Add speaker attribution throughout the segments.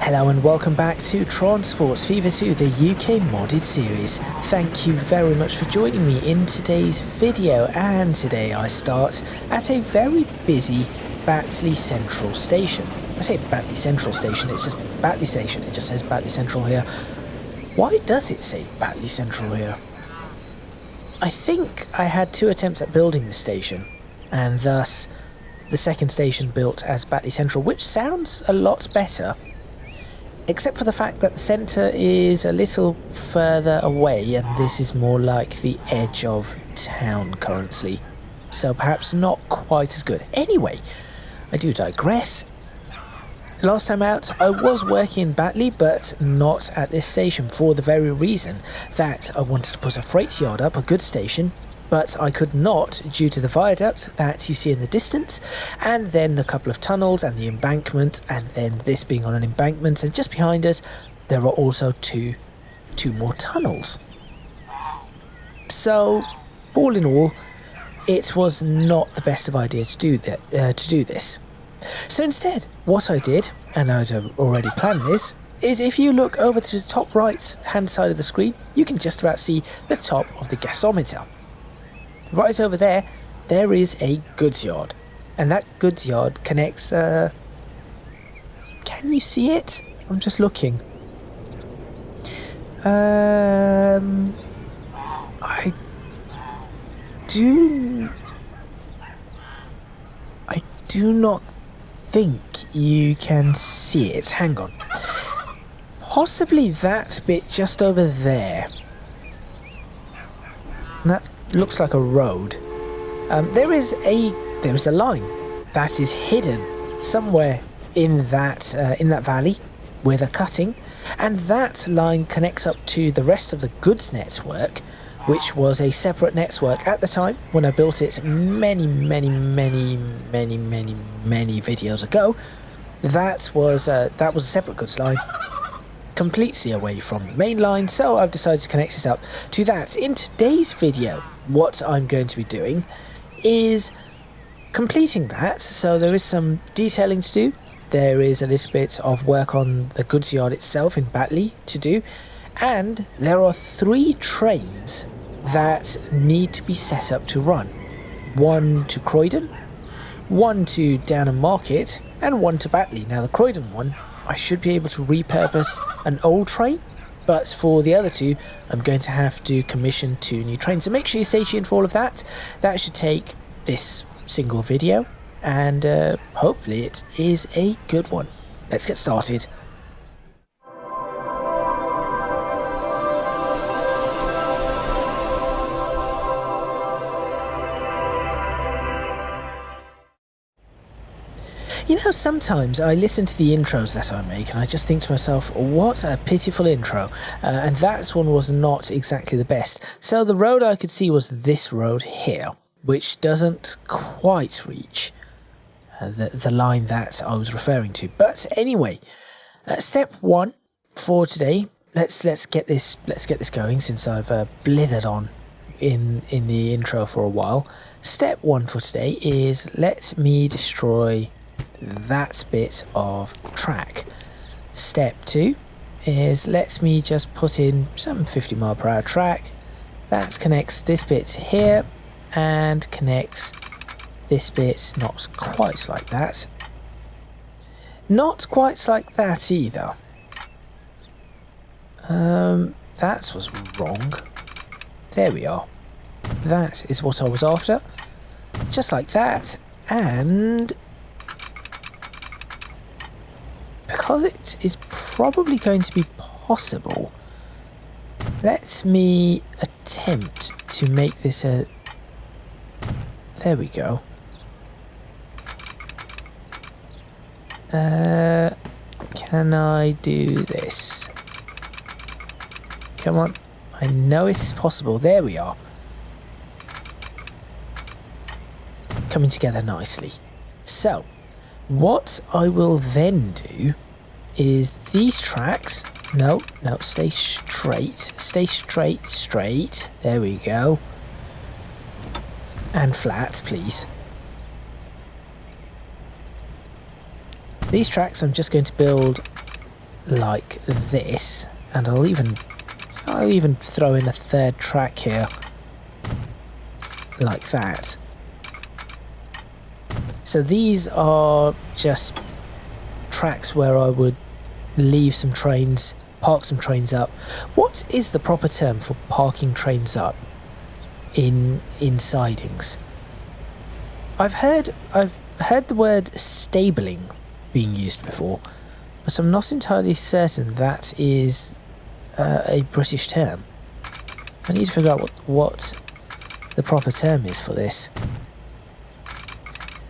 Speaker 1: Hello and welcome back to Transports Fever 2, the UK modded series. Thank you very much for joining me in today's video, and today I start at a very busy Batley Central Station. I say Batley Central Station, it's just Batley Station, it just says Batley Central here. Why does it say Batley Central here? I think I had 2 attempts at building the station, and thus the second station built as Batley Central, which sounds a lot better. Except for the fact that the centre is a little further away and this is more like the edge of town currently. So perhaps not quite as good. Anyway, I do digress. Last time out I was working in Batley, but not at this station for the very reason that I wanted to put a freight yard up, a goods station, but I could not due to the viaduct that you see in the distance, and then the couple of tunnels and the embankment, and then this being on an embankment, and just behind us there are also two more tunnels. So all in all, it was not the best of ideas to do this. So instead, what I did, and I'd already planned this, is if you look over to the top right hand side of the screen, you can just about see the top of the gasometer. Right over there, there is a goods yard, and that goods yard connects, can you see it? I'm just looking. I do not think you can see it. Hang on. Possibly that bit just over there. That looks like a road. There is a line that is hidden somewhere in that valley where they're cutting, and that line connects up to the rest of the goods network, which was a separate network at the time when I built it many videos ago. That was a separate goods line, completely away from the main line, so I've decided to connect it up to that. In today's video, what I'm going to be doing is completing that, so there is some detailing to do, there is a little bit of work on the goods yard itself in Batley to do, and there are 3 trains that need to be set up to run. 1 to Croydon, 1 to Downham Market, and 1 to Batley. Now the Croydon one, I should be able to repurpose an old train, but for the other 2, I'm going to have to commission 2 new trains. So make sure you stay tuned for all of that. That should take this single video, and hopefully it is a good one. Let's get started. You know, sometimes I listen to the intros that I make and I just think to myself, what a pitiful intro, and that one was not exactly the best. So the road I could see was this road here, which doesn't quite reach the line that I was referring to. But anyway, step 1 for today, let's get this going, since I've blithered on in the intro for a while. Step 1 for today is let me destroy that bit of track. Step 2 is let me just put in some 50mph track that connects this bit here and connects this bit not quite like that, not quite like that either. That was wrong. There we are. That is what I was after, just like that. And because it is probably going to be possible, let me attempt to make this a... There we go. Can I do this? Come on. I know it is possible. There we are. Coming together nicely. So, what I will then do is these tracks, no, stay straight, there we go, and flat, please. These tracks I'm just going to build like this, and I'll even throw in a third track here like that. So these are just tracks where I would leave some trains, park some trains up. What is the proper term for parking trains up in sidings? I've heard the word stabling being used before, but I'm not entirely certain that is a British term. I need to figure out what the proper term is for this.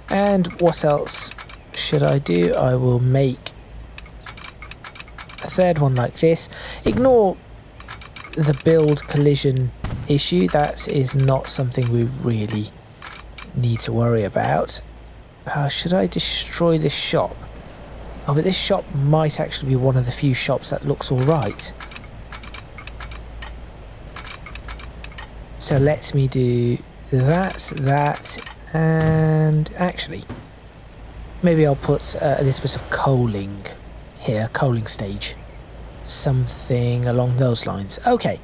Speaker 1: And what else should I do? I will make a third one like this. Ignore the build collision issue. That is not something we really need to worry about. Should I destroy this shop? Oh, but this shop might actually be one of the few shops that looks alright. So let me do that, and actually, maybe I'll put a little bit of coaling here, coaling stage. Something along those lines. Okay.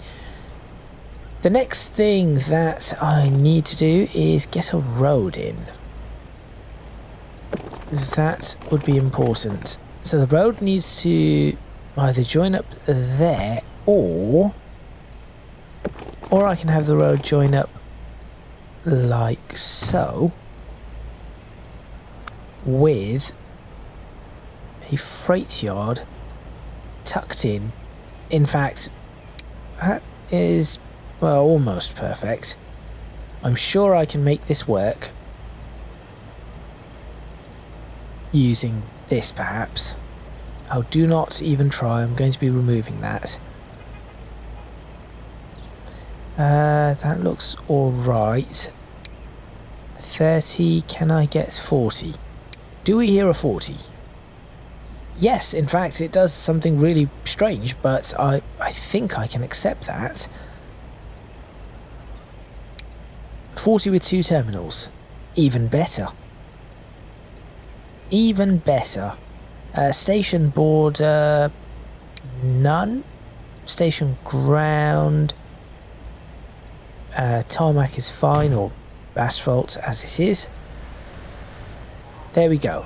Speaker 1: The next thing that I need to do is get a road in. That would be important. So the road needs to either join up there, or I can have the road join up like so, with a freight yard tucked in. In fact, that is, well, almost perfect. I'm sure I can make this work using this, perhaps. Oh, do not even try. I'm going to be removing that. That looks alright. 30, can I get 40? Do we hear a 40? Yes, in fact, it does something really strange, but I think I can accept that. 40 with 2 terminals. Even better. Even better. Station border, none. Station ground. Tarmac is fine, or asphalt as it is. There we go.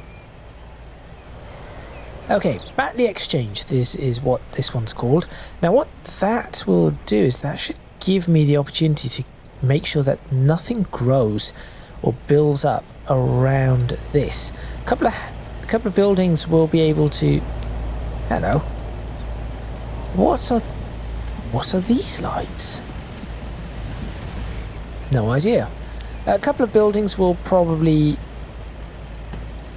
Speaker 1: Okay, Batley Exchange, this is what this one's called. Now what that will do is that should give me the opportunity to make sure that nothing grows or builds up around this. A couple of buildings will be able to... Hello. What are these lights? No idea. A couple of buildings will probably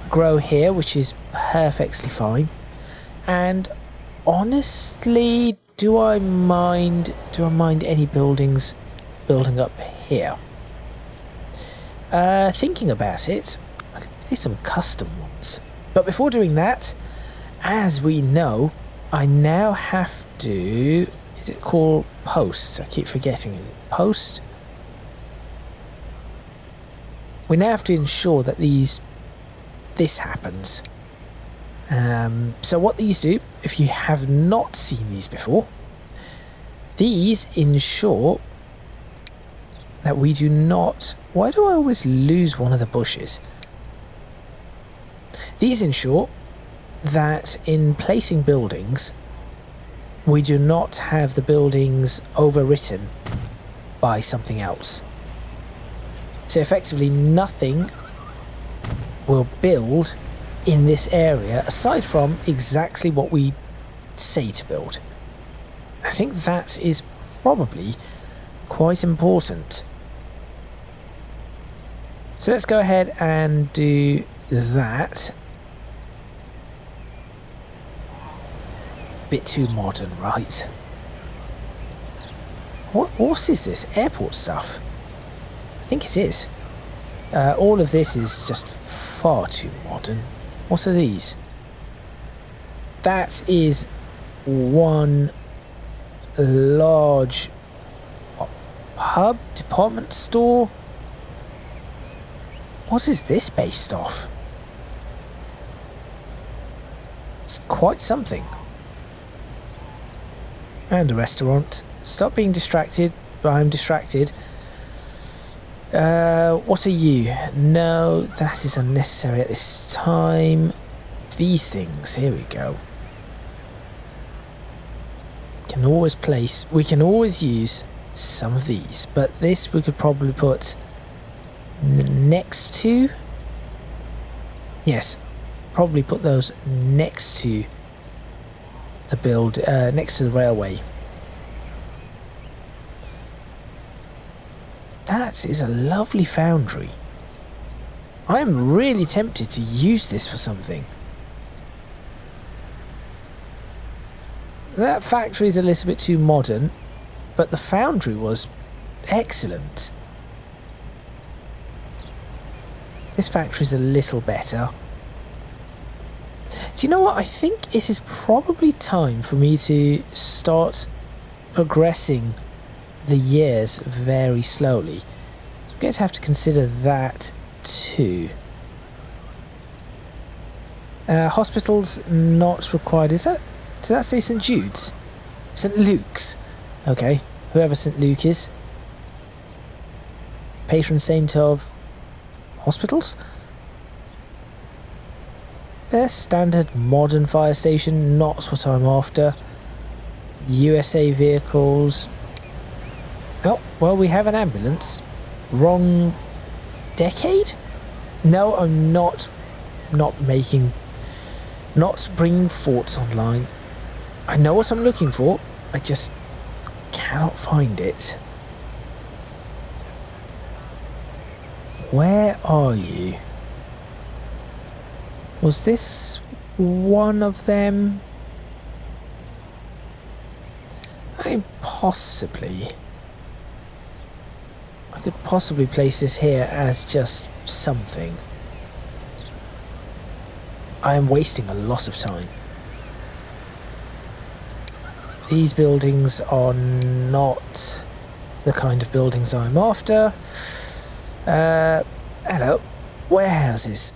Speaker 1: grow here, which is perfectly fine. And honestly, do I mind any buildings building up here? Thinking about it, I could play some custom ones. But before doing that, as we know, I now have to... Is it called post? I keep forgetting. Is it post? We now have to ensure that this happens. So what these do, if you have not seen these before, these ensure that we do not... Why do I always lose one of the bushes? These ensure that in placing buildings, we do not have the buildings overwritten by something else. So effectively nothing will build in this area aside from exactly what we say to build. I think that is probably quite important. So let's go ahead and do that. Bit too modern, right? What is this? Airport stuff? I think it is. All of this is just far too modern. What are these? That is one large pub, department store. What is this based off? It's quite something. And a restaurant. Stop being distracted. I'm distracted. What are you? No, that is unnecessary at this time. These things, here we go. We can always use some of these, but this we could probably put next to. Yes, probably put those next to the next to the railway. That is a lovely foundry. I am really tempted to use this for something. That factory is a little bit too modern, but the foundry was excellent. This factory is a little better. Do you know what? I think it is probably time for me to start progressing the years very slowly. So I'm going to have to consider that too. Hospitals not required. Does that say St Jude's? St Luke's. Okay, whoever St Luke is. Patron saint of hospitals? Their standard modern fire station, not what I'm after. USA vehicles. Oh, well, we have an ambulance. Wrong decade? No, I'm not bringing forts online. I know what I'm looking for, I just cannot find it. Where are you? Was this one of them? I could possibly place this here as just something. I am wasting a lot of time. These buildings are not the kind of buildings I'm after. Hello. Warehouses.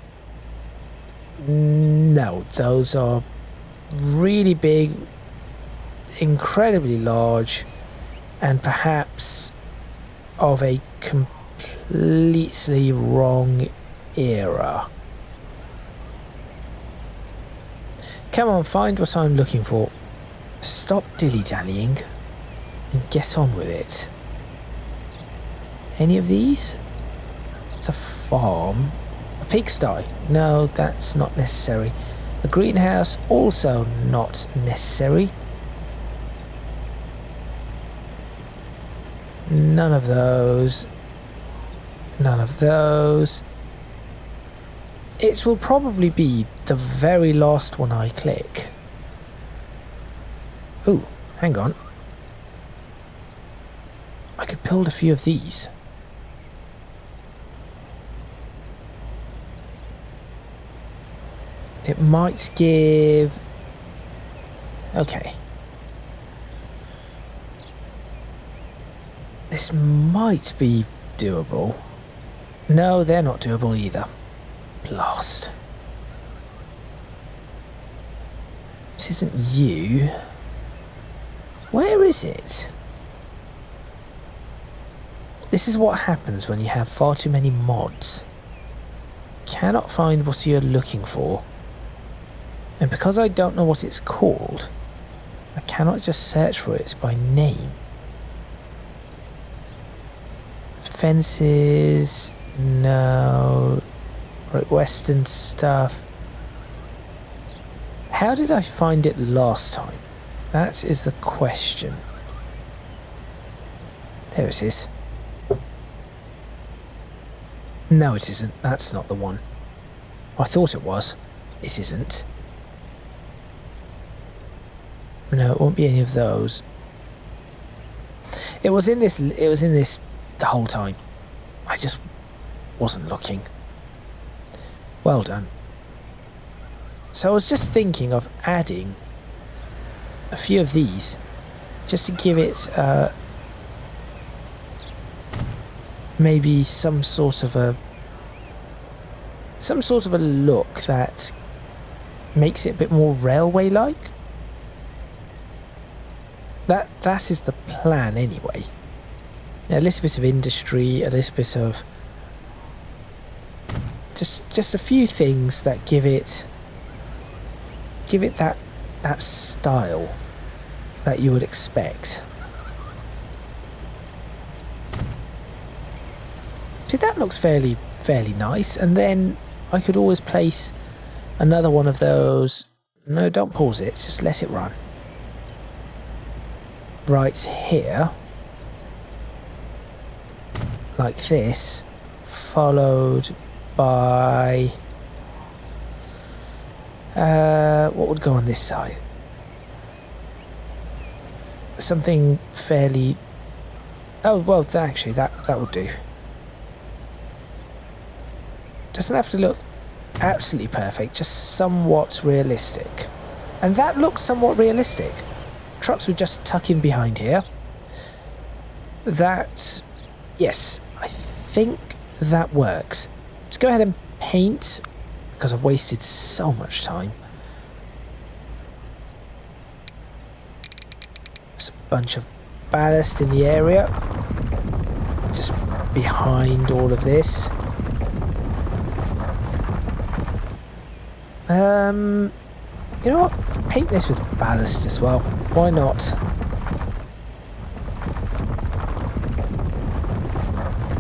Speaker 1: No, those are really big, incredibly large, and perhaps of a completely wrong era. Come on, find what I'm looking for. Stop dilly-dallying and get on with it. Any of these? It's a farm. A pigsty? No, that's not necessary. A greenhouse? Also not necessary. None of those. None of those. It will probably be the very last one I click. Ooh, hang on. I could build a few of these. It might give... Okay. This might be doable. No, they're not doable either. Blast. This isn't you. Where is it? This is what happens when you have far too many mods. Cannot find what you're looking for. And because I don't know what it's called, I cannot just search for it by name. Fences, no. Right, Western stuff. How did I find it last time? That is the question. There it is. No, it isn't. That's not the one. I thought it was. It isn't. No, it won't be any of those. It was in this the whole time. I just wasn't looking. Well done. So I was just thinking of adding a few of these just to give it maybe some sort of a look that makes it a bit more railway-like. That is the plan anyway. A little bit of industry, a little bit of just a few things that give it that style that you would expect. See, that looks fairly nice, and then I could always place another one of those. No, don't pause it, just let it run. Right here, like this, followed by what would go on this side? Something fairly... Oh, well, actually, that would do. Doesn't have to look absolutely perfect, just somewhat realistic. And that looks somewhat realistic. Trucks would just tuck in behind here. That... Yes, I think that works. Let's go ahead and paint, because I've wasted so much time. There's a bunch of ballast in the area, just behind all of this. You know what? Paint this with ballast as well. Why not?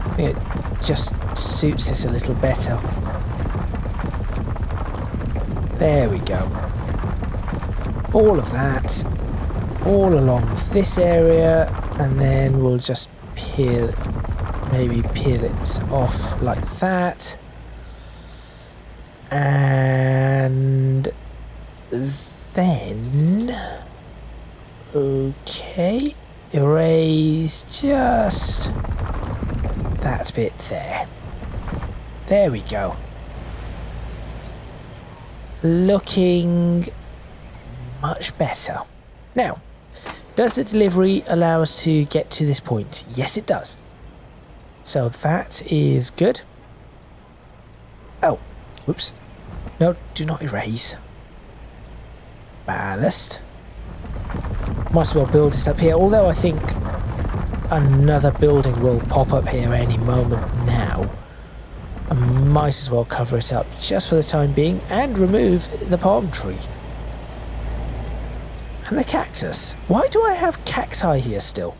Speaker 1: I think it just suits it a little better. There we go. All of that, all along this area, and then we'll just maybe peel it off like that. And then, okay, erase just that bit there. There we go. Looking much better. Now, does the delivery allow us to get to this point? Yes, it does. So that is good. Oh, whoops. No, do not erase. Ballast. Might as well build this up here, although I think another building will pop up here any moment now. I might as well cover it up just for the time being and remove the palm tree. And the cactus. Why do I have cacti here still?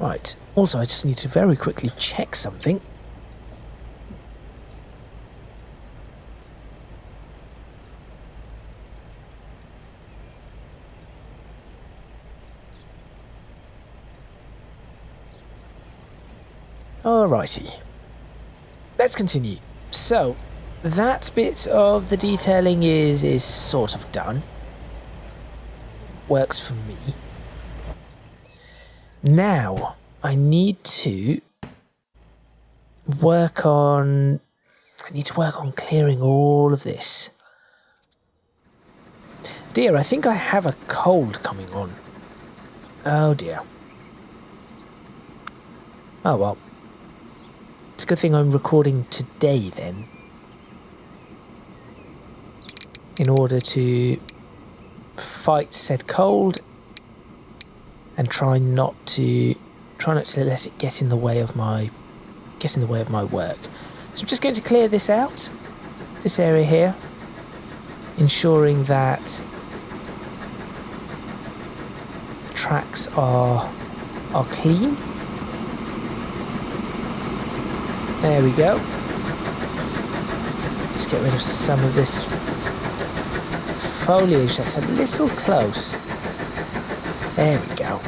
Speaker 1: Right, also I just need to very quickly check something. Alrighty, let's continue. So, that bit of the detailing is sort of done. Works for me. Now, I need to work on clearing all of this. Dear, I think I have a cold coming on. Oh dear. Oh well. It's a good thing I'm recording today then, in order to fight said cold and try not to let it get in the way of my work. So I'm just going to clear this out, this area here, ensuring that the tracks are clean. There we go. Just get rid of some of this foliage that's a little close. There we go.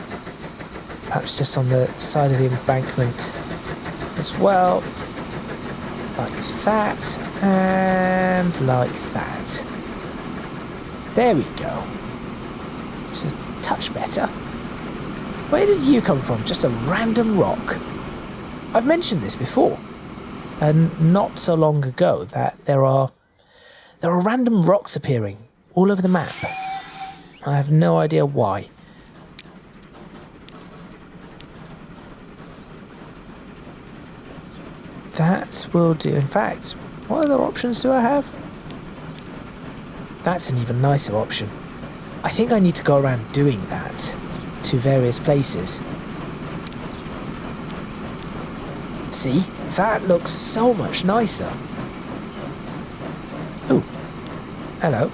Speaker 1: Perhaps just on the side of the embankment as well. Like that, and like that. There we go. It's a touch better. Where did you come from? Just a random rock? I've mentioned this before. And not so long ago, that there are random rocks appearing all over the map. I have no idea why. That will do. In fact, what other options do I have? That's an even nicer option. I think I need to go around doing that to various places. See, that looks so much nicer. Oh, hello.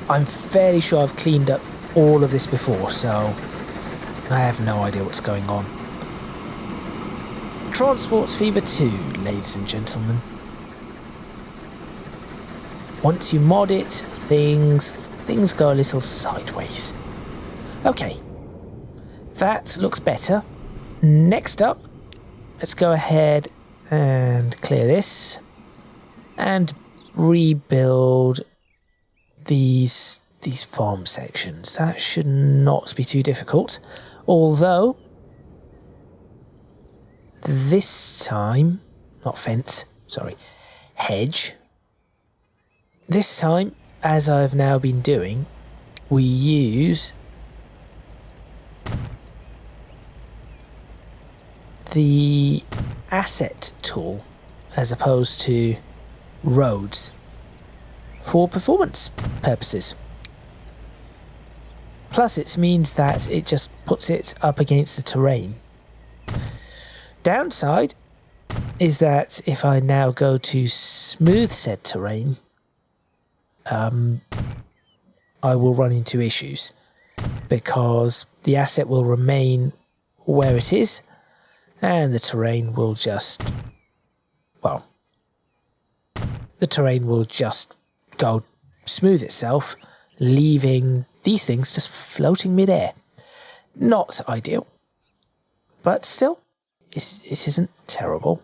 Speaker 1: I'm fairly sure I've cleaned up all of this before, so I have no idea what's going on. Transports Fever 2, ladies and gentlemen. Once you mod it, things go a little sideways. Okay, that looks better. Next up, let's go ahead and clear this and rebuild these farm sections. That should not be too difficult, although this time, not fence, sorry, hedge. This time, as I've now been doing, we use the asset tool as opposed to roads for performance purposes. Plus it means that it just puts it up against the terrain. Downside is that if I now go to smooth said terrain, I will run into issues because the asset will remain where it is and the terrain will just, well, the terrain will just go smooth itself, leaving these things just floating mid-air. Not ideal, but still, it isn't terrible.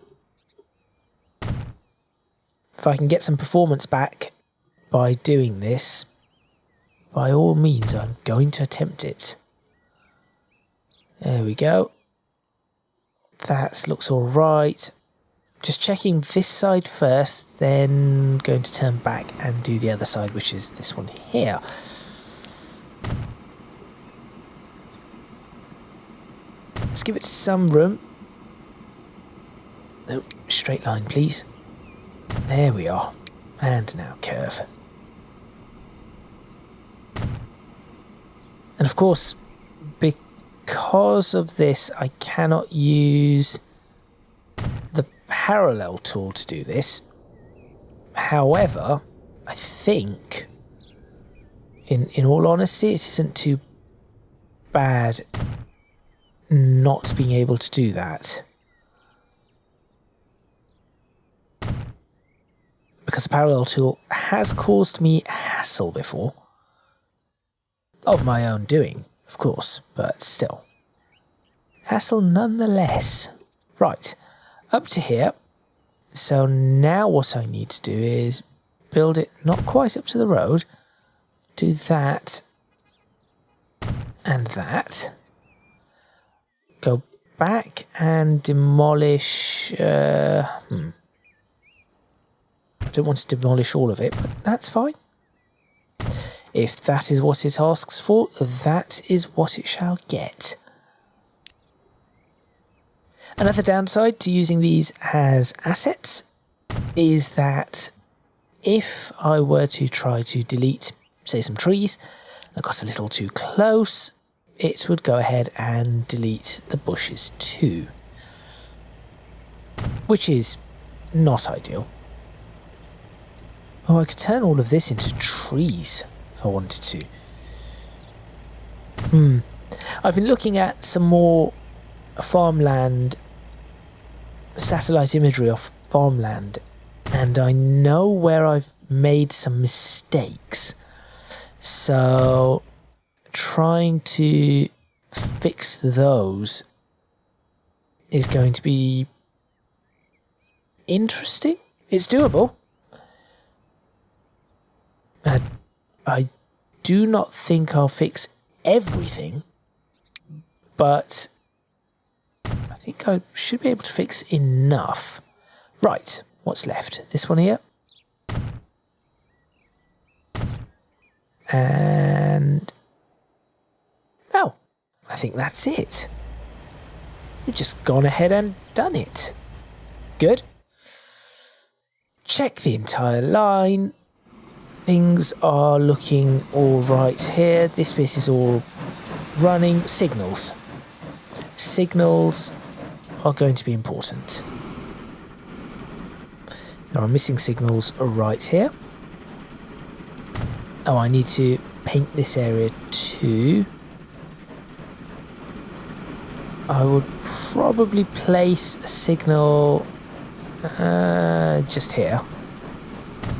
Speaker 1: If I can get some performance back by doing this, by all means I'm going to attempt it. There we go. That looks alright. Just checking this side first, then going to turn back and do the other side, which is this one here. Let's give it some room. No, straight line please. There we are. And now curve. And of course, because of this, I cannot use the parallel tool to do this. However, I think, in all honesty, it isn't too bad not being able to do that. Because the parallel tool has caused me hassle before. Of my own doing, of course, but still. Hassle nonetheless. Right, up to here. So now what I need to do is build it not quite up to the road. Do that. And that. Go back and demolish... I don't want to demolish all of it, but that's fine. If that is what it asks for, that is what it shall get. Another downside to using these as assets is that if I were to try to delete, say, some trees, I got a little too close, it would go ahead and delete the bushes too. Which is not ideal. Oh, I could turn all of this into trees if I wanted to. I've been looking at some more farmland, satellite imagery of farmland, and I know where I've made some mistakes. So, trying to fix those is going to be interesting. It's doable. I do not think I'll fix everything, but I think I should be able to fix enough. Right, what's left? This one here. And... oh, I think that's it. We've just gone ahead and done it. Good. Check the entire line. things are looking all right here. This bit is all running. Signals. Signals are going to be important. There are missing signals right here. Oh, I need to paint this area too. I would probably place a signal just here.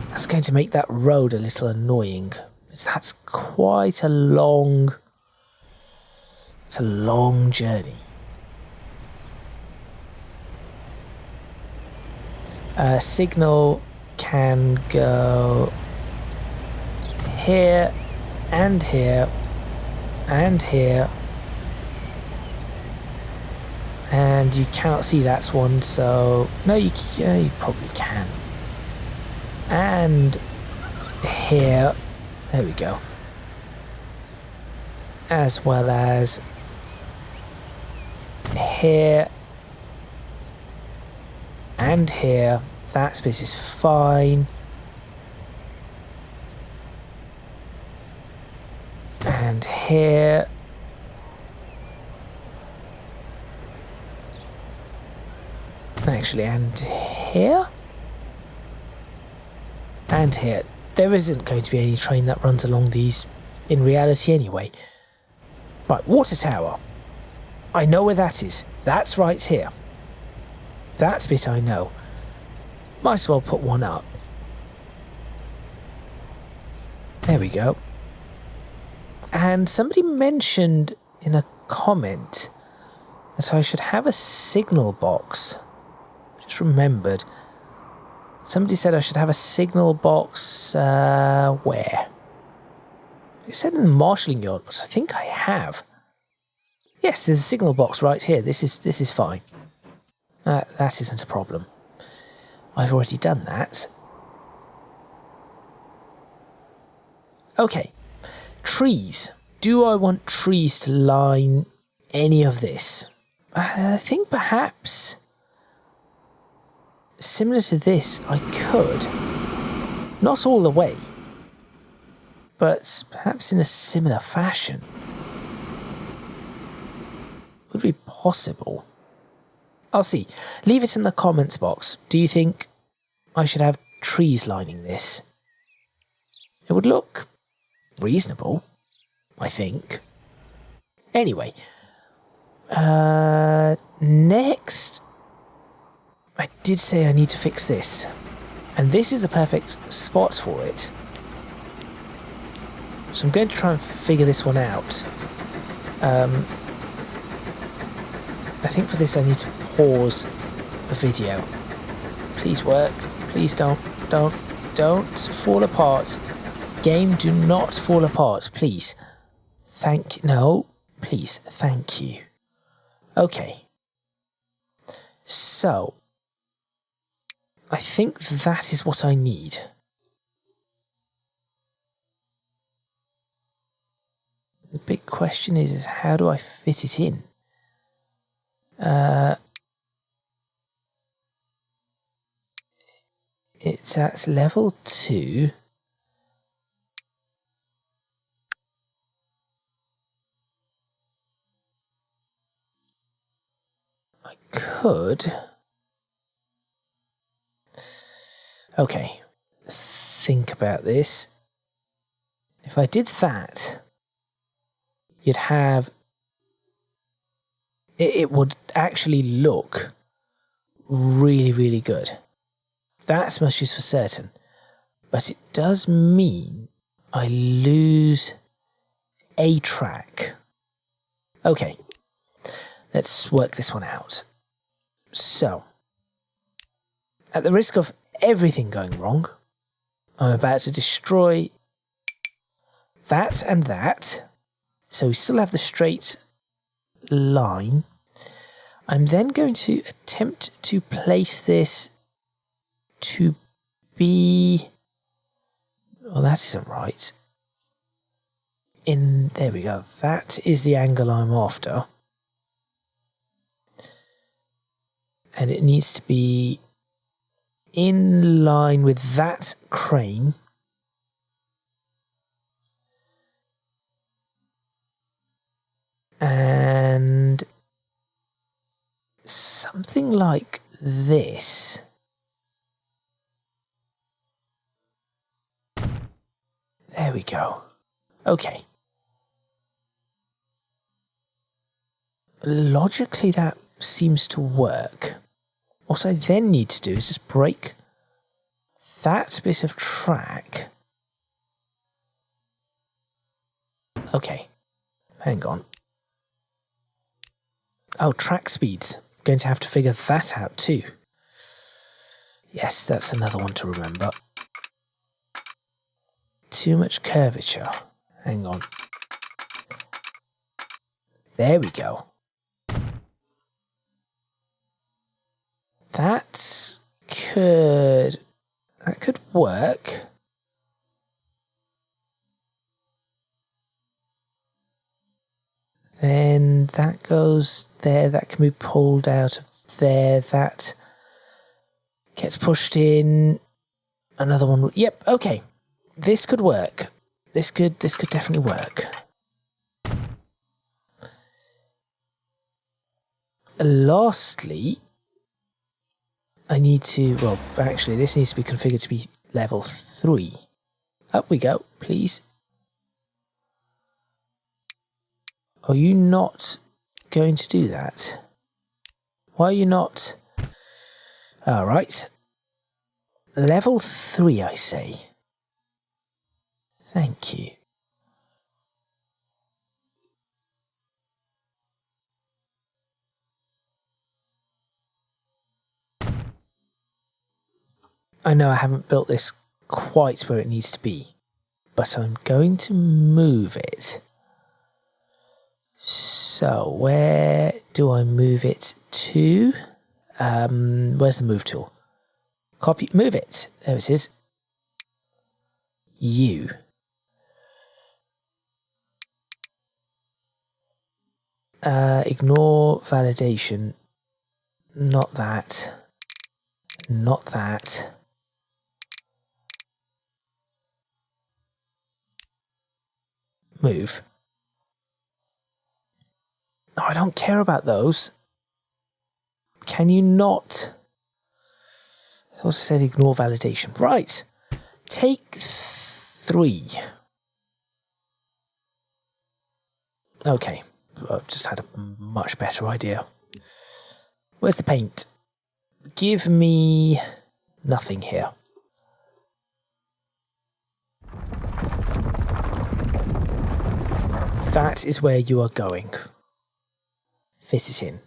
Speaker 1: That's going to make that road a little annoying. That's quite a long... It's a long journey. Signal can go here and here and here, and you cannot see that one, so no, you probably can. And here, there we go, as well as here and here. That space is fine. And here. Actually, and here. And here. There isn't going to be any train that runs along these in reality anyway. Right, water tower. I know where that is. That's right here. That bit I know. Might as well put one up. There we go. And somebody mentioned in a comment that I should have a signal box. Just remembered. Somebody said I should have a signal box, where? It said in the marshalling yard, but I think I have. Yes, there's a signal box right here. This is fine. That isn't a problem. I've already done that. Okay. Trees. Do I want trees to line any of this? I think perhaps similar to this I could. Not all the way, but perhaps in a similar fashion. Would be possible. I'll see. Leave it in the comments box. Do you think I should have trees lining this? It would look reasonable, I think. Anyway, next, I did say I need to fix this, and this is the perfect spot for it. So I'm going to try and figure this one out. I think for this I need to pause the video. Please work. Please don't fall apart. Game, do not fall apart, please. No, please, thank you. Okay. So, I think that is what I need. The big question is how do I fit it in? It's at level 2. I could. Okay, think about this. If I did that, you'd have... It would actually look really, really good. That much is for certain. But it does mean I lose a track. Okay, let's work this one out. So, at the risk of everything going wrong, I'm about to destroy that and that. So we still have the straight line. I'm then going to attempt to place this to be... Well, that isn't right. There we go. That is the angle I'm after. And it needs to be in line with that crane. something like this. There we go. Okay. Logically, that seems to work. What I then need to do is just break that bit of track. Okay. Hang on. Oh, track speeds. Going to have to figure that out too. Yes, that's another one to remember. Too much curvature. Hang on. There we go. That could work. Then that goes there, that can be pulled out of there, that gets pushed in. Another one, yep, okay. This could work. This could definitely work. Lastly, I need to, well, actually, this needs to be configured to be level 3. Up we go, please. Are you not going to do that? Why are you not? Alright. Level 3, I say. Thank you. I know I haven't built this quite where it needs to be, but I'm going to move it. So, where do I move it to? Where's the move tool? Copy, move it. There it is. You. Ignore validation. Not that. Not that. Move. No, I don't care about those. Can you not? I thought I said ignore validation. Right. Take 3. Okay. I've just had a much better idea. Where's the paint? Give me nothing here. That is where you are going. Fit it in.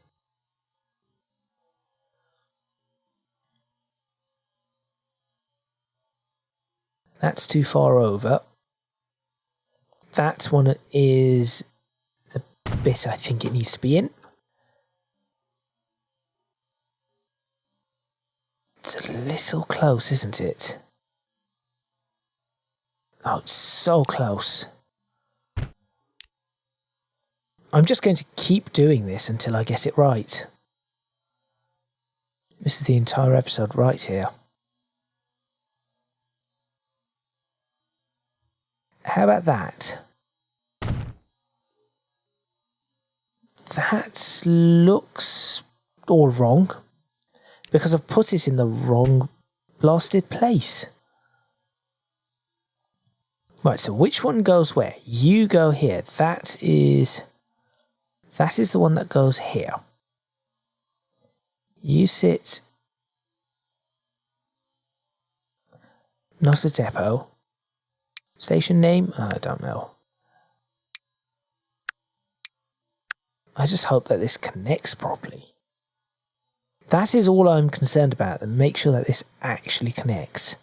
Speaker 1: That's too far over. That one is the bit I think it needs to be in. It's a little close, isn't it? Oh, it's so close. I'm just going to keep doing this until I get it right. This is the entire episode right here. How about that? That looks all wrong because I've put it in the wrong blasted place. Right, so which one goes where? You go here. That is the one that goes here. You sit... Not a depot. Station name? I don't know. I just hope that this connects properly. That is all I'm concerned about, and make sure that this actually connects.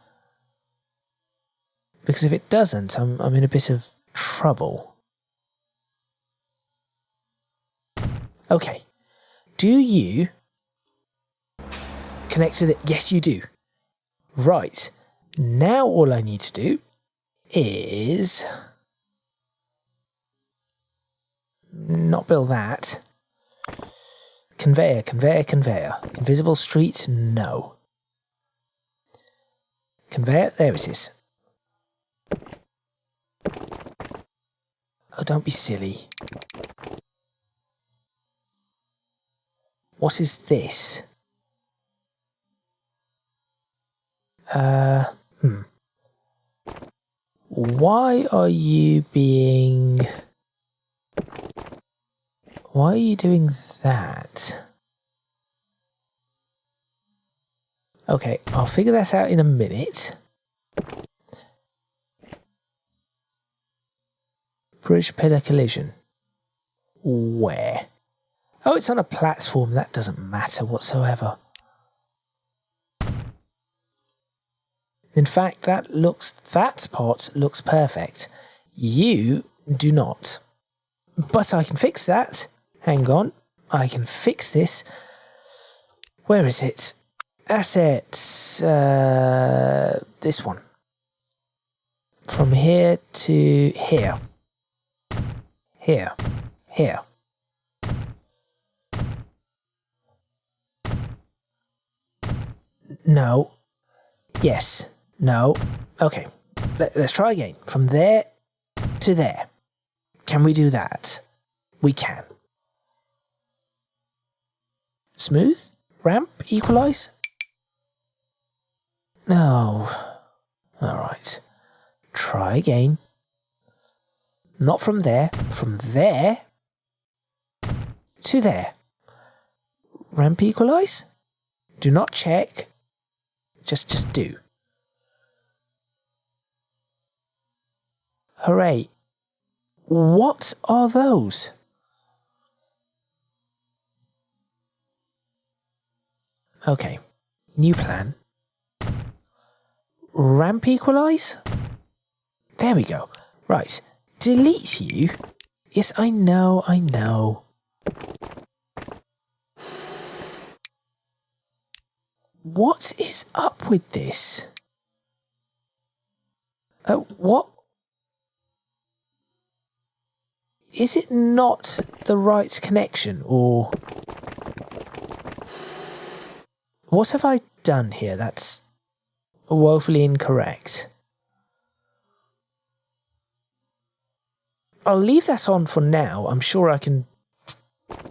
Speaker 1: Because if it doesn't, I'm in a bit of trouble. Okay. Do you connect to the... Yes, you do. Right. Now all I need to do is... Not build that. Conveyor, conveyor, conveyor. Invisible street? No. Conveyor? There it is. Oh, don't be silly. What is this? Why are you being... Why are you doing that? Okay, I'll figure that out in a minute. Bridge pillar collision. Where? Oh, it's on a platform. That doesn't matter whatsoever. In fact, that part looks perfect. You do not. But I can fix that. Hang on. I can fix this. Where is it? Assets. This one. From here to here. Here. Here. No. Yes. No. Okay. Let's try again. From there to there. Can we do that? We can. Smooth? Ramp? Equalize? No. Alright. Try again. Not from there. From there to there. Ramp equalize? Do not check. Just do. Hooray. What are those? Okay. New plan. Ramp equalize? There we go. Right. Delete you? Yes, I know. What is up with this? What? Is it not the right connection, or... What have I done here that's woefully incorrect? I'll leave that on for now. I'm sure I can,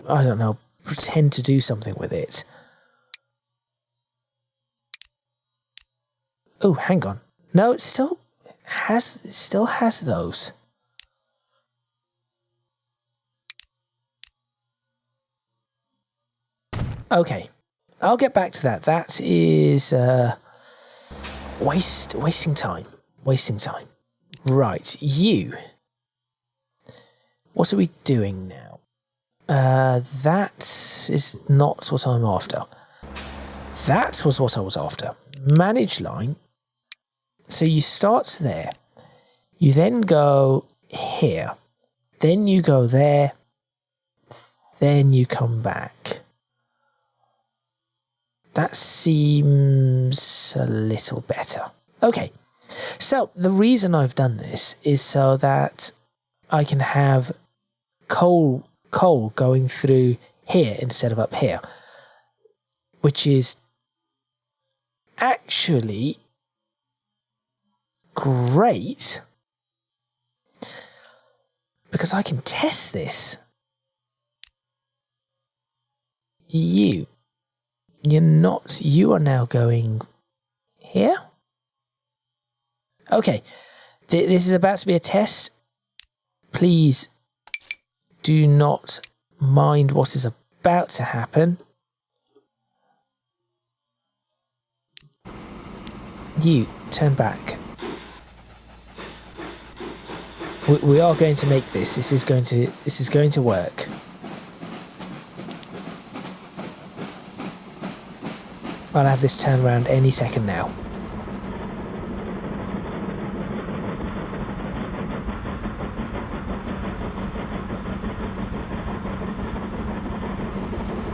Speaker 1: I don't know, pretend to do something with it. Oh, hang on. No, it still has those. Okay, I'll get back to that. That is wasting time. Right, you. What are we doing now? That is not what I'm after. That was what I was after. Manage line. So you start there. You then go here. Then you go there. Then you come back. That seems a little better. Okay. So the reason I've done this is so that I can have coal going through here instead of up here, which is actually great because I can test this. You are now going here. Okay, this is about to be a test. Please do not mind what is about to happen. You turn back. We are going to make this. This is going to work. I'll have this turn around any second now.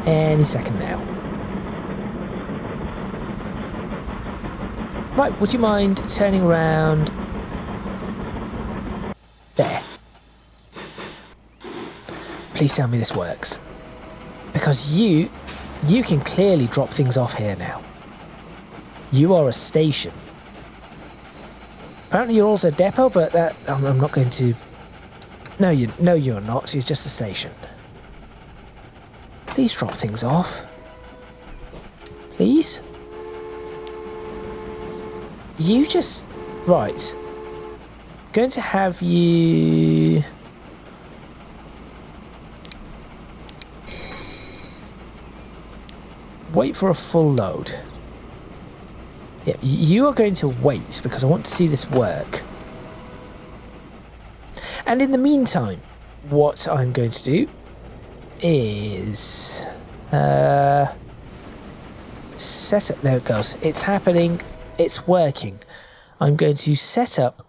Speaker 1: Any second now. Right, would you mind turning around there? Please tell me this works. Because you can clearly drop things off here now. You are a station. Apparently you're also a depot, but that I'm not going to... No, you're not. You're just a station. Please drop things off. Please? You just... Right. Going to have you... Wait for a full load. Yeah, you are going to wait because I want to see this work. And in the meantime, what I'm going to do is set up. There it goes. It's happening. It's working. I'm going to set up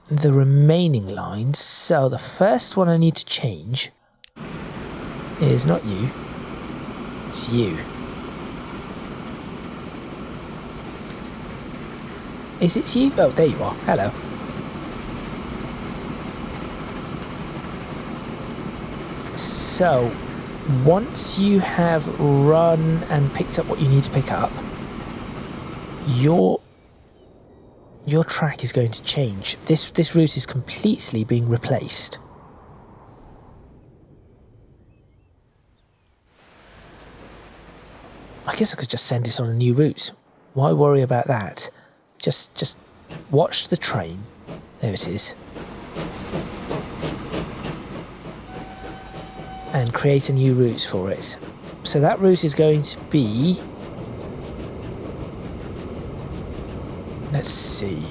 Speaker 1: the remaining lines. So the first one I need to change is not you. It's you. Is it you? Oh, there you are. Hello. So, once you have run and picked up what you need to pick up, your track is going to change. This route is completely being replaced. I guess I could just send this on a new route. Why worry about that? Just watch the train. There it is. And create a new route for it. So that route is going to be... Let's see.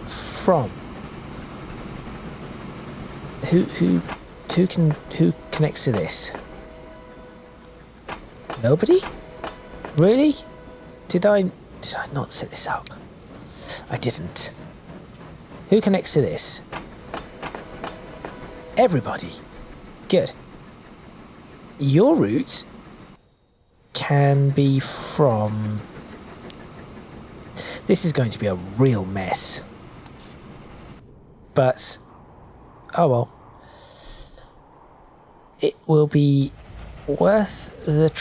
Speaker 1: From... Who connects to this? Nobody? Really? Did I not set this up? I didn't. Who connects to this? Everybody. Good. Your route can be from... This is going to be a real mess. But, oh well. It will be worth the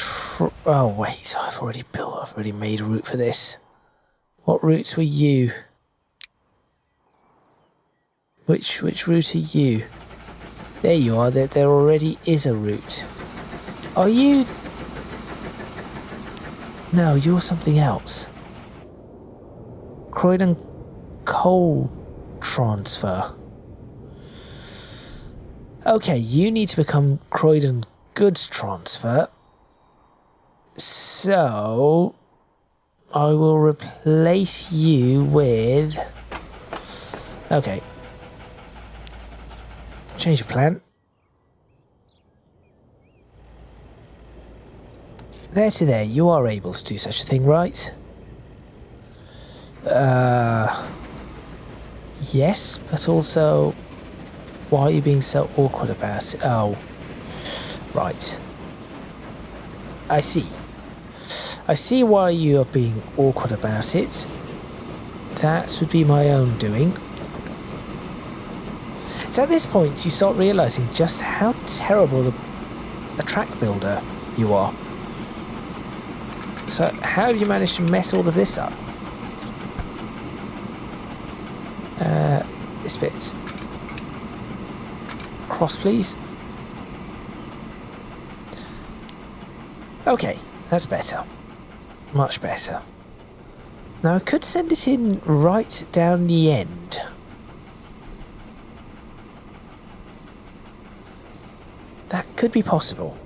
Speaker 1: oh wait, I've already made a route for this. What routes were you? Which route are you? There you are, there already is a route. Are you... No, you're something else. Croydon coal transfer. Okay, you need to become Croydon goods transfer. So I will replace you with... Okay. Change of plan. There to there, you are able to do such a thing, right? Yes, but also, why are you being so awkward about it? Oh, right. I see. I see why you are being awkward about it. That would be my own doing. It's at this point you start realising just how terrible a track builder you are. So how have you managed to mess all of this up? This bit. Cross, please. Okay, that's better. Much better. Now I could send it in right down the end. That could be possible.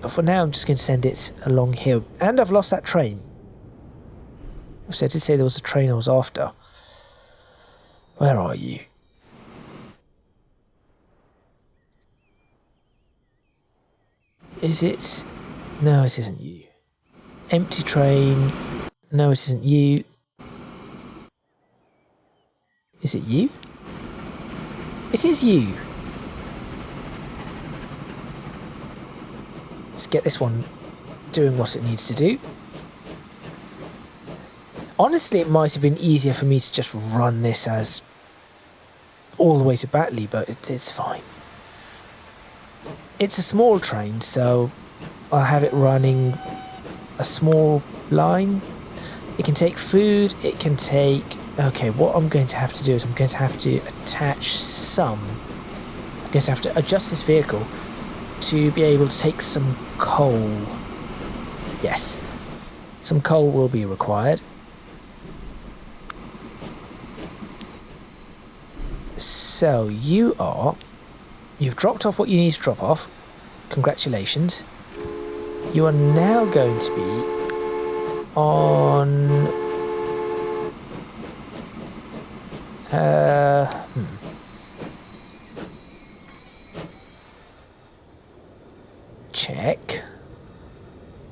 Speaker 1: But for now I'm just going to send it along here. And I've lost that train. So I did say there was a train I was after. Where are you? Is it... No, it isn't you. Empty train. No, it isn't you. Is it you? It is you. Let's get this one doing what it needs to do. Honestly, it might have been easier for me to just run this as all the way to Batley, but it's fine. It's a small train, so I'll have it running a small line. It can take food, it can take... Okay, what I'm going to have to do is I'm going to have to attach some going to have to adjust this vehicle to be able to take some coal. Yes, some coal will be required. So you've dropped off what you need to drop off. Congratulations. You are now going to be on... Check.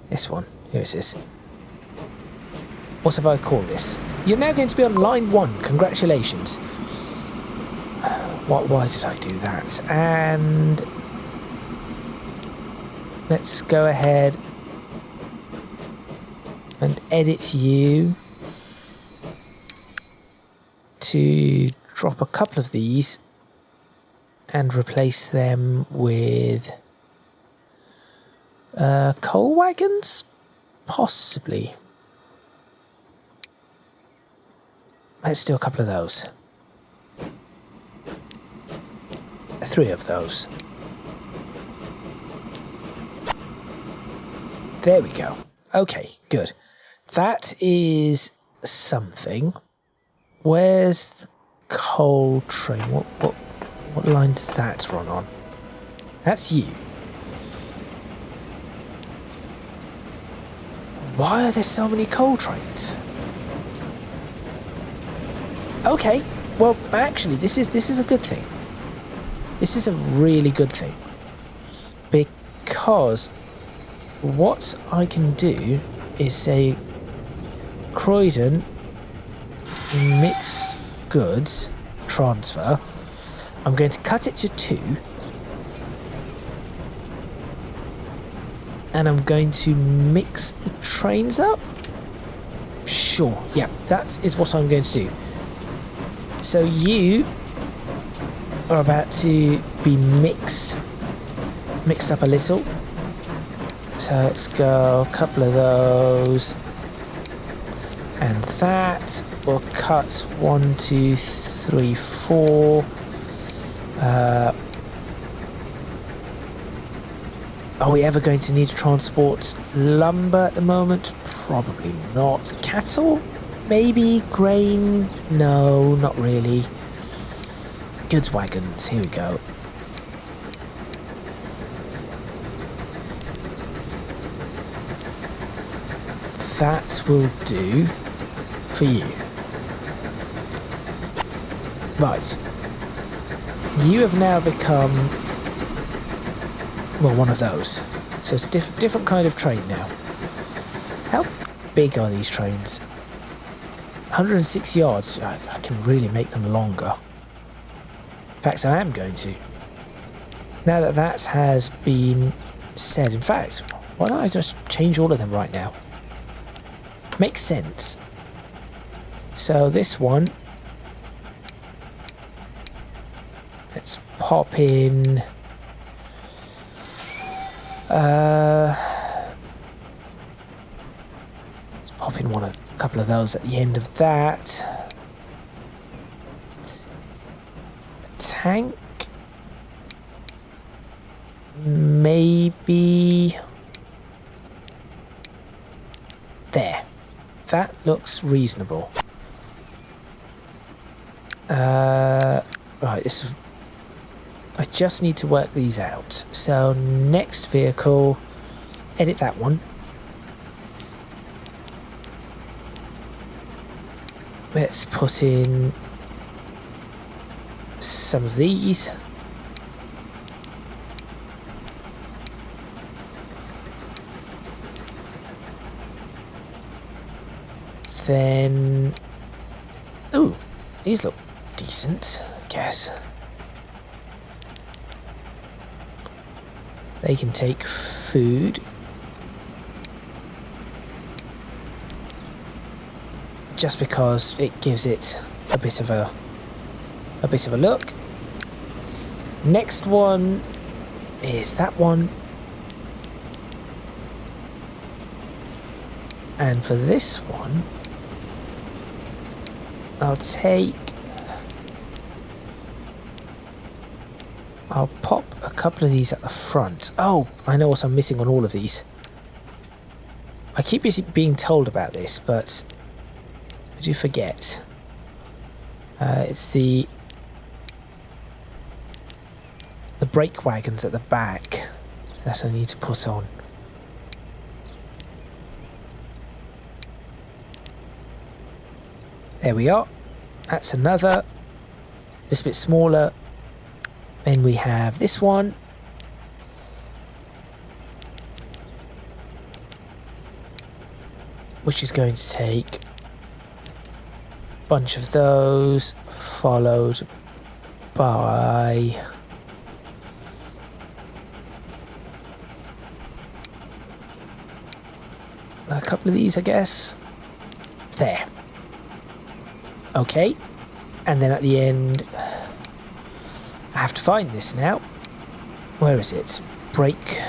Speaker 1: This one. Who is this? What have I called this? You're now going to be on line 1. Congratulations. Why did I do that? And let's go ahead and edit you to drop a couple of these and replace them with coal wagons? Possibly. Let's do a couple of those. 3 of those. There we go. Okay, good. That is something. Where's the coal train? What line does that run on? That's you. Why are there so many coal trains? Okay, well, actually, this is a good thing. This is a really good thing. Because what I can do is say Croydon mixed goods transfer. I'm going to cut it to 2. And I'm going to mix the trains up. Sure, yeah, that is what I'm going to do. So you are about to be mixed up a little. So let's go a couple of those. And that will cut 1, 2, 3, 4. Are we ever going to need to transport lumber at the moment? Probably not. Cattle? Maybe. Grain? No, not really. Goods wagons. Here we go. That will do for you. Right. You have now become, well, one of those. So it's a different kind of train now. How big are these trains? 106 yards. I can really make them longer. In fact, I am going to. Now that that has been said, in fact, why don't I just change all of them right now? Makes sense. So this one, let's pop in. Let's pop in a couple of those at the end of that. A tank, maybe there. That looks reasonable. Right, I just need to work these out. So next vehicle, edit that one. Let's put in some of these. Then, ooh, these look decent, I guess. They can take food. Just because it gives it a bit of a look. Next one is that one. And for this one, I'll take I'll pop a couple of these at the front. Oh, I know what I'm missing on all of these. I keep being told about this, but I do forget. It's the brake wagons at the back that I need to put on. There we are. That's another. Just a bit smaller. Then we have this one. Which is going to take a bunch of those, followed by a couple of these, I guess. There. Okay. And then at the end, I have to find this now. Where is it? Brake.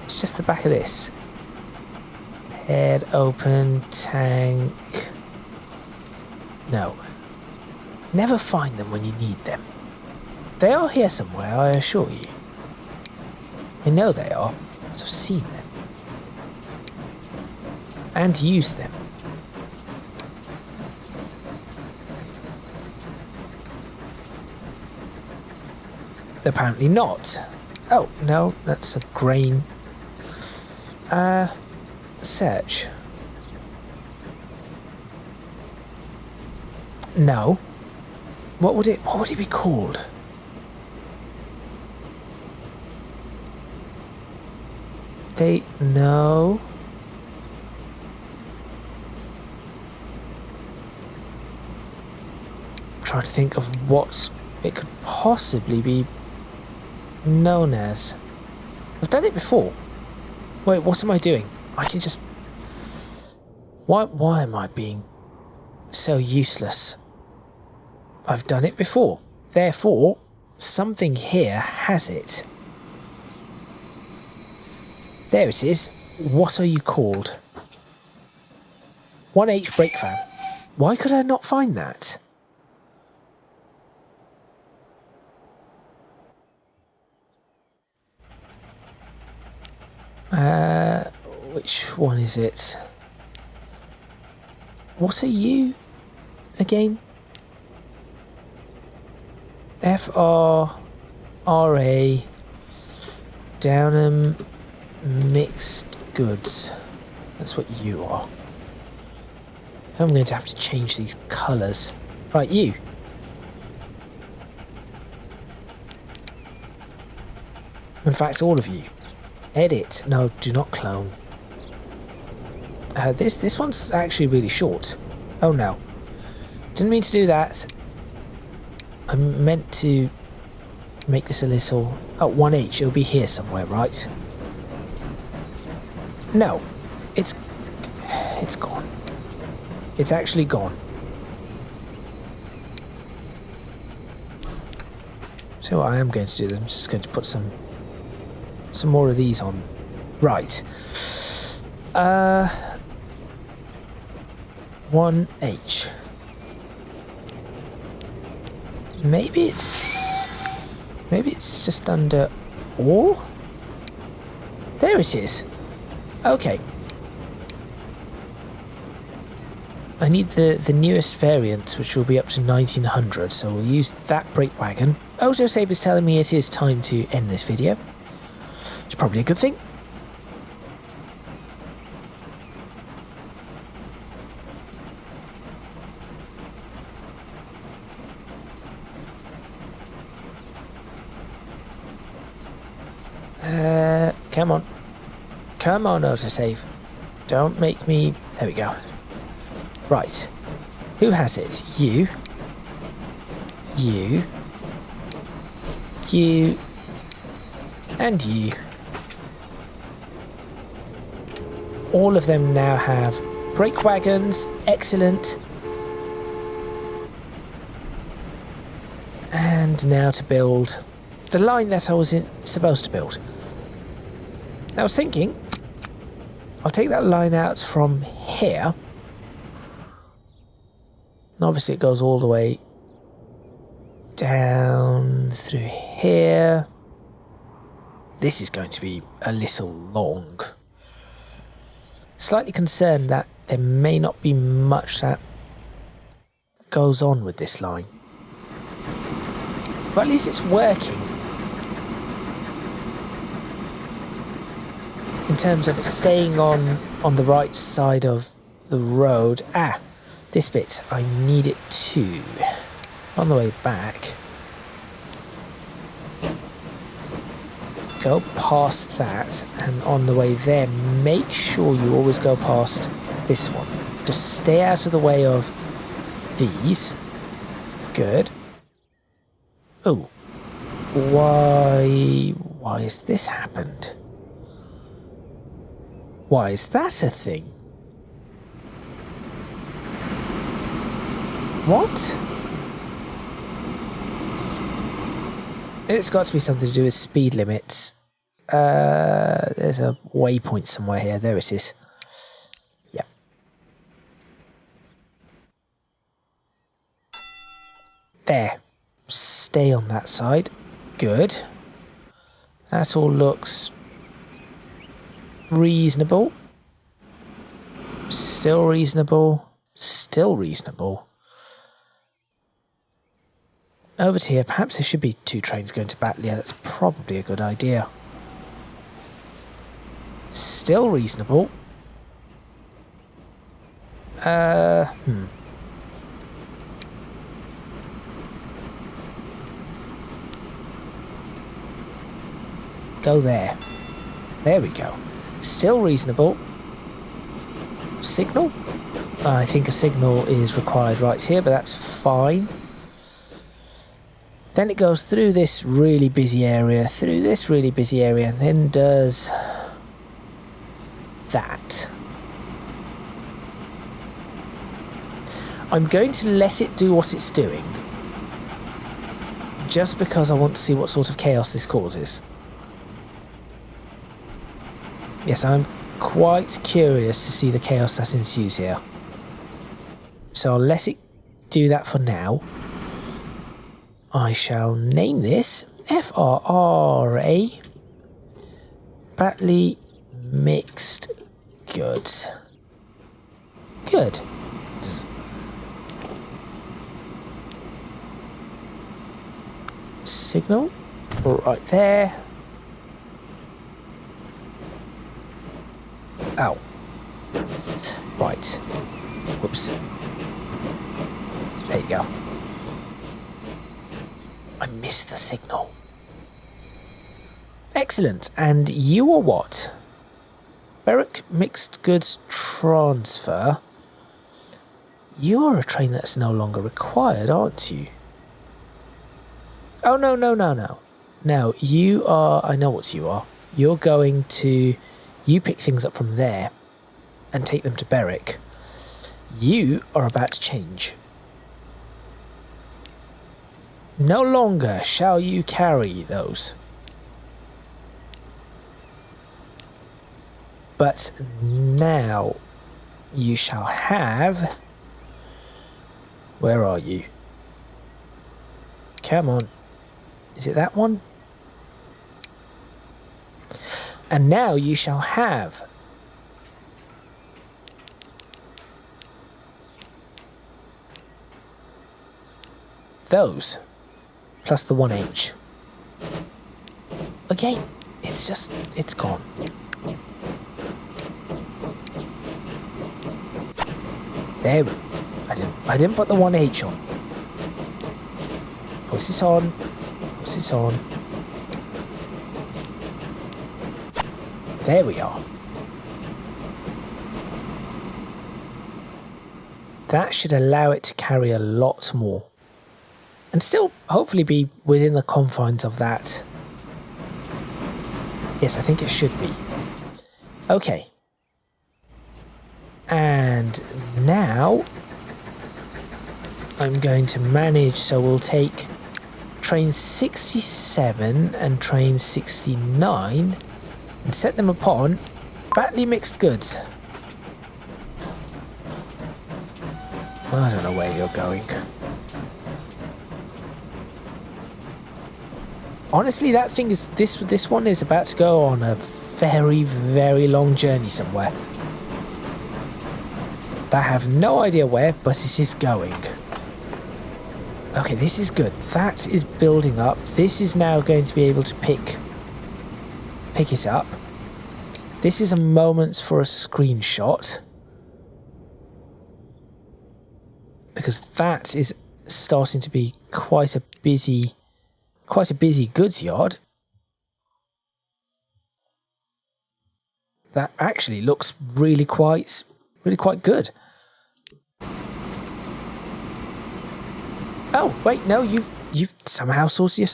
Speaker 1: It's just the back of this. Head open, tank. No. Never find them when you need them. They are here somewhere, I assure you. I know they are, because I've seen them. And used them. Apparently not. Oh, no, that's a grain. Search. No. What would it be called? No. I'm trying to think of what it could possibly be known as. I've done it before. Wait, what am I doing? I can just... Why am I being so useless? I've done it before. Therefore, something here has it. There it is. What are you called? 1H brake van. Why could I not find that? Which one is it? What are you again? FRRA Downham Mixed Goods. That's what you are. I'm going to have to change these colours. Right, you. In fact, all of you. Edit. No, do not clone. This one's actually really short. Oh no. Didn't mean to do that. I meant to make this a little... Oh, 1H. It'll be here somewhere, right? No. It's gone. It's actually gone. So what I am going to do, I'm just going to put some more of these on. Right. 1H. Maybe it's just under all? There it is. Okay. I need the newest variant, which will be up to 1900, so we'll use that brake wagon. Autosave is telling me it is time to end this video. It's probably a good thing. Come on. Come on, autosave. Don't make me... There we go. Right. Who has it? You. You. You. And you. All of them now have brake wagons. Excellent. And now to build the line that I was supposed to build. I was thinking, I'll take that line out from here. And obviously it goes all the way down through here. This is going to be a little long. Slightly concerned that there may not be much that goes on with this line. But at least it's working. In terms of it staying on the right side of the road. This bit, I need it to. On the way back. Go past that, and on the way there, make sure you always go past this one. Just stay out of the way of these. Good. Oh. Why has this happened? Why is that a thing? What? It's got to be something to do with speed limits. There's a waypoint somewhere here. There it is. Yeah. There. Stay on that side. Good. That all looks reasonable. Still reasonable. Still reasonable. Over to here, perhaps there should be 2 trains going to Batley. Yeah, that's probably a good idea. Still reasonable. Go there. There we go. Still reasonable. Signal? I think a signal is required right here, but that's fine. Then it goes through this really busy area, and then does that. I'm going to let it do what it's doing, just because I want to see what sort of chaos this causes. Yes, I'm quite curious to see the chaos that ensues here. So I'll let it do that for now. I shall name this FRRA Batley Mixed Goods. Good. Signal right there. Ow. Right. Whoops. There you go. I missed the signal. Excellent. And you are what? Berwick Mixed Goods Transfer. You are a train that's no longer required, aren't you? Oh, no. No, you are... I know what you are. You're going to... You pick things up from there and take them to Berwick. You are about to change. No longer shall you carry those. But now you shall have... Where are you? Come on. Is it that one? And now you shall have... those. Plus the 1H. Again, it's just... it's gone. There we go. I didn't put the 1H on. Push this on. Push this on. There we are. That should allow it to carry a lot more. And still, hopefully, be within the confines of that. Yes, I think it should be. Okay. And now I'm going to manage, so we'll take train 67 and train 69 and set them upon Batley Mixed Goods. I don't know where you're going. Honestly, that thing is this one is about to go on a very, very long journey somewhere. I have no idea where, but it is going. Okay, this is good. That is building up. This is now going to be able to pick it up. This is a moment for a screenshot, because that is starting to be quite a busy goods yard. That actually looks really quite good. Oh wait, no, you've somehow sorted your...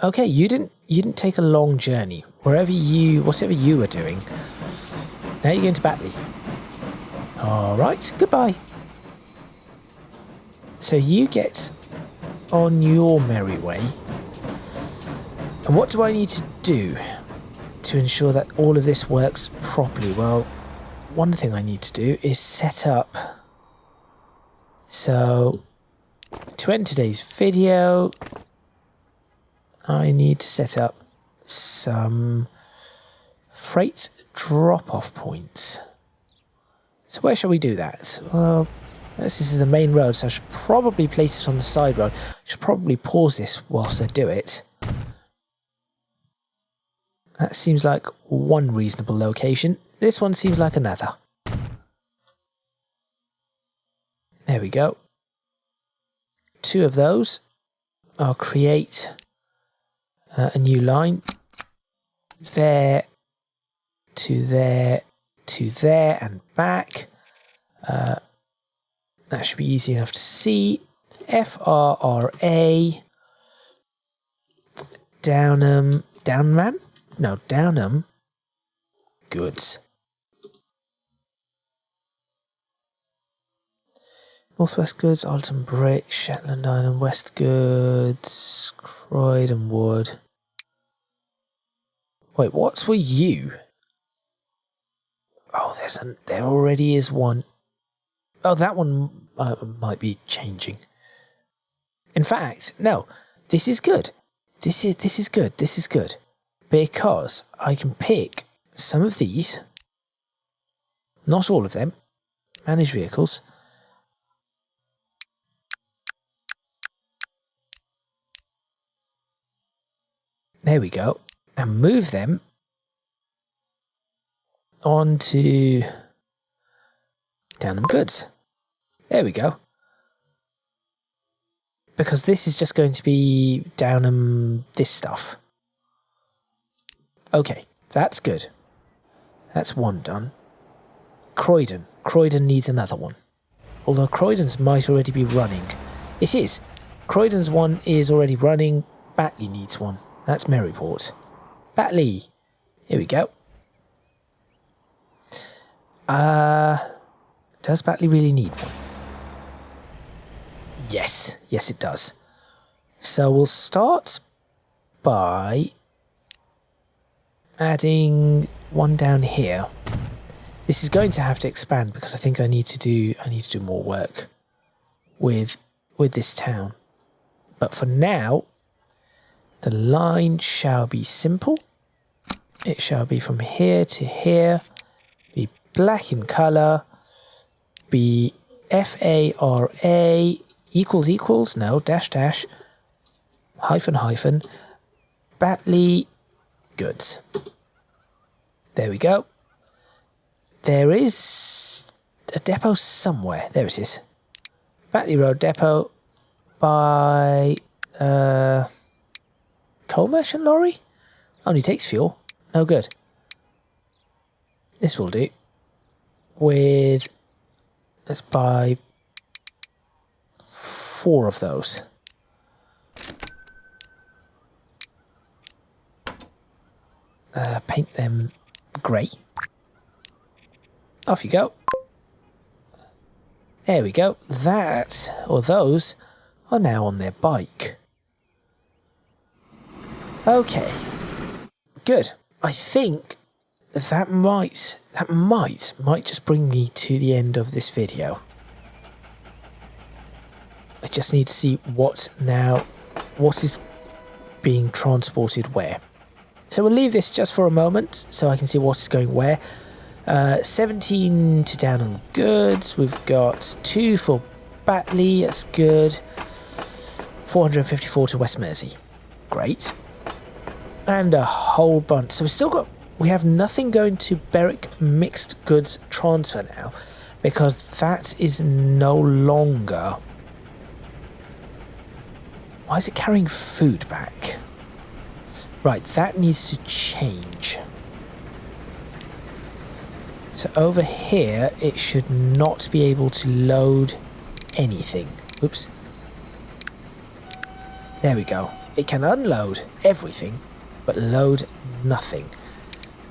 Speaker 1: Okay, you didn't take a long journey. Whatever you were doing. Now you're going to Batley. All right, goodbye. So you get on your merry way. And what do I need to do to ensure that all of this works properly? Well, one thing I need to do is set up. So, to end today's video, I need to set up some freight drop-off points. So where shall we do that? Well, this is the main road, so I should probably place it on the side road. I should probably pause this whilst I do it. That seems like one reasonable location. This one seems like another. There we go. 2 of those. I'll create a new line. There to there to there and back. That should be easy enough to see. FRRA. Downham. No, Downham goods. Northwest goods, Alton brick, Shetland iron, West goods, Croydon wood. Wait, what's with you? Oh, there already is one. Oh, that one might be changing. In fact, no, this is good. This is good. This is good. Because I can pick some of these, not all of them, manage vehicles. There we go. And move them onto Downham goods. There we go. Because this is just going to be Downham this stuff. Okay, that's good. That's one done. Croydon. Croydon needs another one. Although Croydon's might already be running. It is. Croydon's one is already running. Batley needs one. That's Maryport. Batley. Here we go. Does Batley really need one? Yes. Yes, it does. So we'll start by adding one down here. This is going to have to expand because I think I need to do more work with this town. But for now, the line shall be simple. It shall be from here to here, be black in colour, be FARA equals, no, dash dash, hyphen, Batley goods. There we go. There is a depot somewhere. There it is. Batley Road Depot by coal merchant lorry? Only takes fuel. No good. This will do. Let's buy 4 of those. Paint them grey. Off you go. There we go. Those are now on their bike. Okay. Good. I think that might just bring me to the end of this video. I just need to see what is being transported where. So we'll leave this just for a moment so I can see what is going where. 17 to Downham goods. We've got 2 for Batley, that's good. 454 to West Mersey. Great. And a whole bunch. So we have nothing going to Berwick mixed goods transfer now, because that is no longer... Why is it carrying food back? Right, that needs to change. So over here, it should not be able to load anything. Oops. There we go. It can unload everything, but load nothing.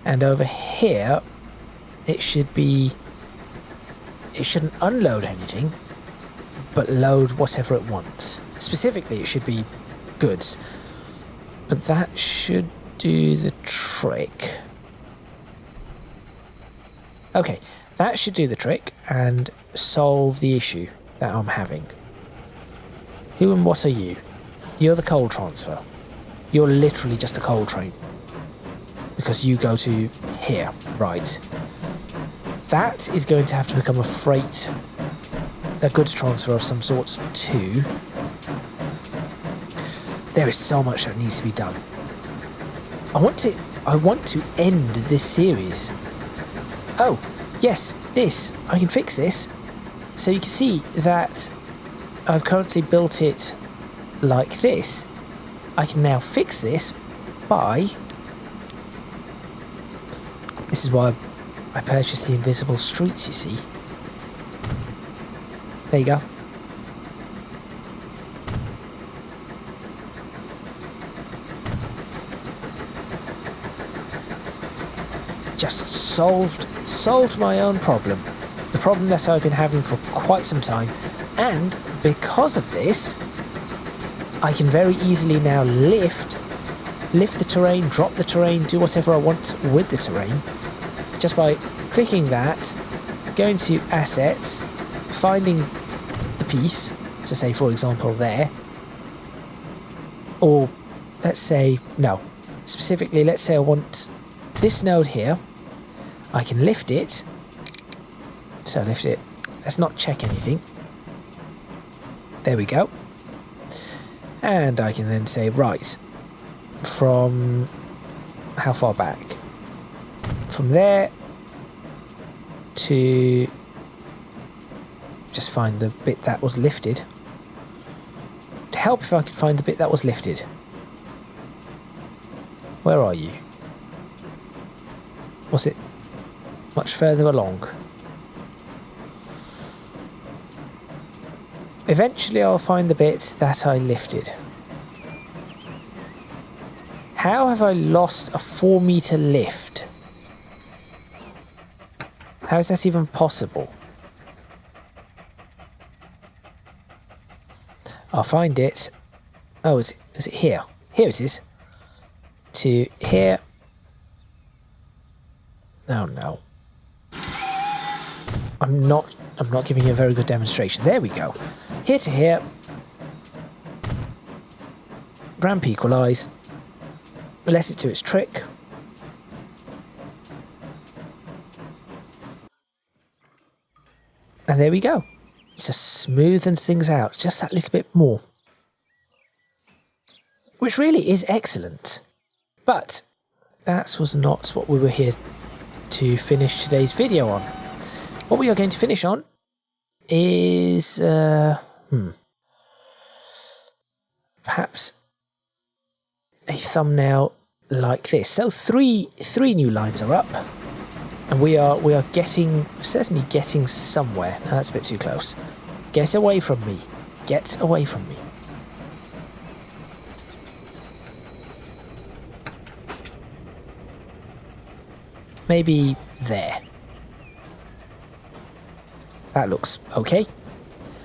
Speaker 1: And over here, it shouldn't unload anything, but load whatever it wants. Specifically, it should be goods. But that should do the trick. Okay, that should do the trick and solve the issue that I'm having. Who and what are you? You're the coal transfer. You're literally just a coal train. Because you go to here, right. That is going to have to become a goods transfer of some sort too. There is so much that needs to be done. I want to end this series. Oh, yes, this. I can fix this. So you can see that I've currently built it like this. I can now fix this by... This is why I purchased the invisible streets, you see. There you go. Just solved my own problem. The problem that I've been having for quite some time. And because of this, I can very easily now lift the terrain, drop the terrain, do whatever I want with the terrain. Just by clicking that, going to assets, finding the piece, so say for example there, or let's say, no, specifically let's say I want this node here. I can lift it, so lift it, let's not check anything, there we go, and I can then say right, from how far back? From there to just find the bit that was lifted. To help if I could find the bit that was lifted. Where are you? Was it much further along? Eventually I'll find the bit that I lifted. How have I lost a 4-meter lift? How is that even possible? I'll find it. Oh, is it here? Here it is. To here. Oh no. I'm not giving you a very good demonstration. There we go. Here to here. Ramp equalize. Let it do its trick. And there we go. It just smoothens things out just that little bit more. Which really is excellent. But that was not what we were here to finish today's video on. What we are going to finish on is perhaps a thumbnail like this. So three new lines are up. And we are certainly getting somewhere. No, that's a bit too close. Get away from me. Get away from me. Maybe there. That looks okay.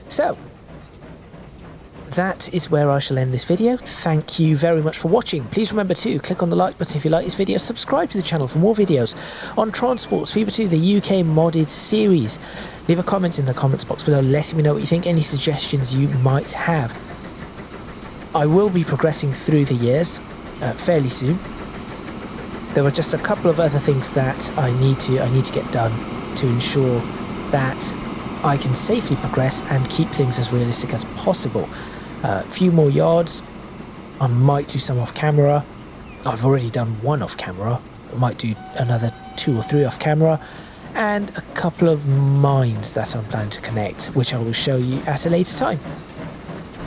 Speaker 1: So, that is where I shall end this video. Thank you very much for watching. Please remember to click on the like button if you like this video. Subscribe to the channel for more videos on Transports Fever 2, the UK modded series. Leave a comment in the comments box below letting me know what you think, any suggestions you might have. I will be progressing through the years fairly soon. There are just a couple of other things that I need to get done to ensure that I can safely progress and keep things as realistic as possible. A few more yards. I might do some off camera. I've already done one off camera. I might do another 2 or 3 off camera, and a couple of mines that I'm planning to connect, which I will show you at a later time.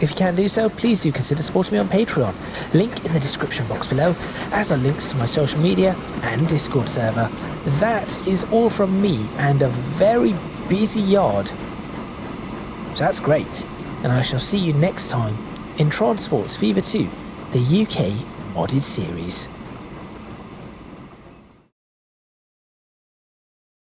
Speaker 1: If you can do so, please do consider supporting me on Patreon. Link in the description box below, as are links to my social media and Discord server. That is all from me and a very busy yard. So that's great, and I shall see you next time in Tron Sports Fever 2, the UK modded series.